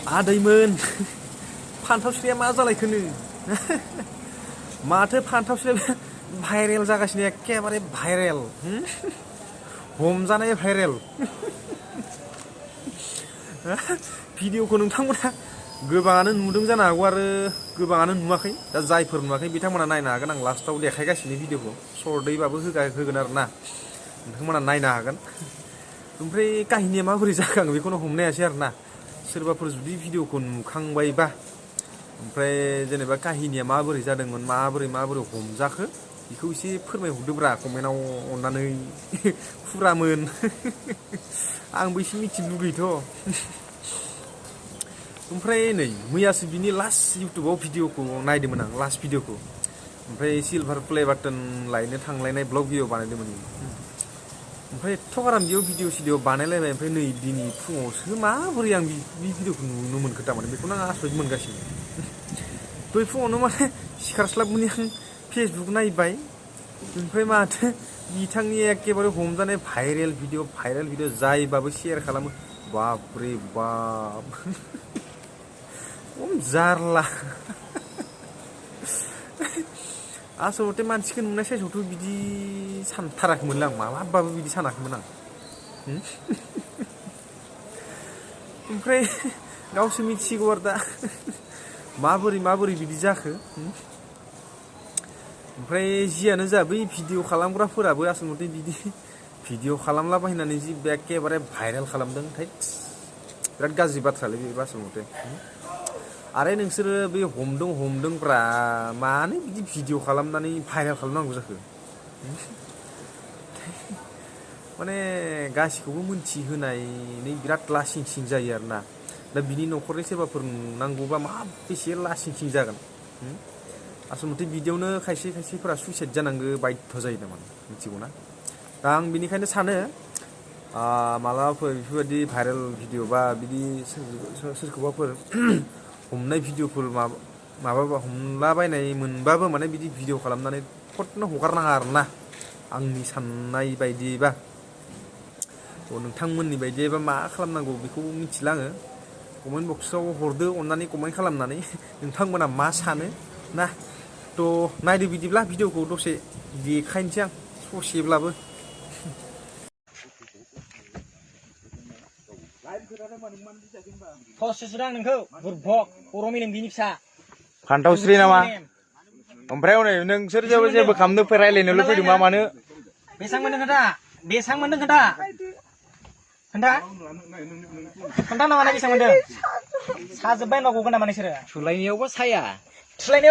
आदैमोन फान्थाव सिरिया मा जालायखोनो माथो फान्थाव सिरिया भाइरेल जागासिनो एखेबारे भाइरेल हमजानाय भाइरेल भिडिअखौ नोंथांमोना गोबाङानो नुदों जानो हागौ आरो गोबाङानो नुवाखै दा जायफोर नुवाखै बिथांमोना नायनो हागोन आं लास्टाव देखायगासिनो भिडिअखौ सर्टैबाबो होगोन आरो ना नोंथांमोना नायनो हागोन ओमफ्राय काहिनिया माबोरै जाखो आं बेखौनो हमनो हायासै आरो ना सोरबाफोर जुदि भिडिअखौ नुखांबायबा ओमफ्राय जेनेबा काहिनिया माबोरै जादोंमोन माबोरै हमजाखो बेखौ एसे फोरमायहरदोब्रा कमेन्टआव अननानै फुरामोन आंबो एसे मिथिनो लुगैयोथ' ओमफ्राय नै मैयासो बिनि लास्ट इउटुबाव भिडिअखौ नायदोंमोन आं लास्ट भिडिअखौ ओमफ्राय सिलभार प्ले बाटन लायनो थांलायनाय ब्लग भिडिअ बानायदोंमोन ओमफ्राय एथ' गाराम बेयाव भिडिअ सिडिअ बानायलायबाय ओमफ्राय नै दिनै फुङावसो माबोरै आं बे भिडिअखौ नुनो मोनखो थारमाने बेखौनो आं आसरित मोनगासिनो दहाय फुङावनो माने सिखारस्लाबमोनि आं फेसबुक नायबाय ओमफ्राय माथो बिथांनि एखेबारे हमजानाय भाइरेल भिडिअ जायबाबो शेयार खालामो बापरे बाप खम जारला आसलथे मानसिखौ नुनाय साइसआवथ' बिदि सानथाराखैमोनलै आं मालाबाबो बिदि सानाखैमोन आं ओमफ्राय गावसो मिथिगौ आरो दा माबोरै बिदि जाखो ओमफ्राय जियानो जा बै भिडिअ खालामग्राफोराबो आसलथे बिदि भिडिअ खालामलाबायनानै जि एखेबारे भाइरेल खालामदों बिराद गाज्रि बाथ्रालै बे आसलथे आरो नोंसोरो बे हमदोंब्रा मानो बिदि भिडिअ खालामनानै भाइरेल खालामनांगौ जाखो माने गासिखौबो मोनथिहोनानै बिराद लासिं सिं जायो आरो ना दा बिनि न'खरनि सोरबाफोर नुनांगौबा मा बेसे लासिं सिं जागोन आसलथे बिदियावनो खायसेफोरा सुइसाइड जानांगौ बाध्य जायो नामा मिथिगौ ना दा आं बिनिखायनो सानो मालाबाफोर बेफोरबायदि भाइरेल भिडिअ बा बिदि सोरखौबाफोर हमनाय भिडिअफोर माबाबा हमलाबायनाय मोनबाबो माने बिदि भिडिअ खालामनानै फटनो हगारनाङा आरो ना आंनि साननाय बायदिबा नोंथांमोननि बायदिबा मा खालामनांगौ बेखौ मिथिला आङो कमेन्ट बक्सआव हरदो अननानै कमेन्ट खालामनानै नोंथांमोना मा सानो ना थ' नायदो बिदिब्ला भिडिअखौ दसे देखायनोसै आं ससेब्लाबो खस्थ' नोंखौ बुरबक बर' मेलेमगिरि फिसा फान्थावस्रि नामा ओमफ्राय हनै नोंसोर जेबो खालामनो रायलायनोल' फैदों मा मानो बेसां मोनदों खोन्था नामा बेसां मोनदों साजोब्बाय होनबा गगोन नामा नोंसोरो सुलायनायावबो साया थुलायनायाव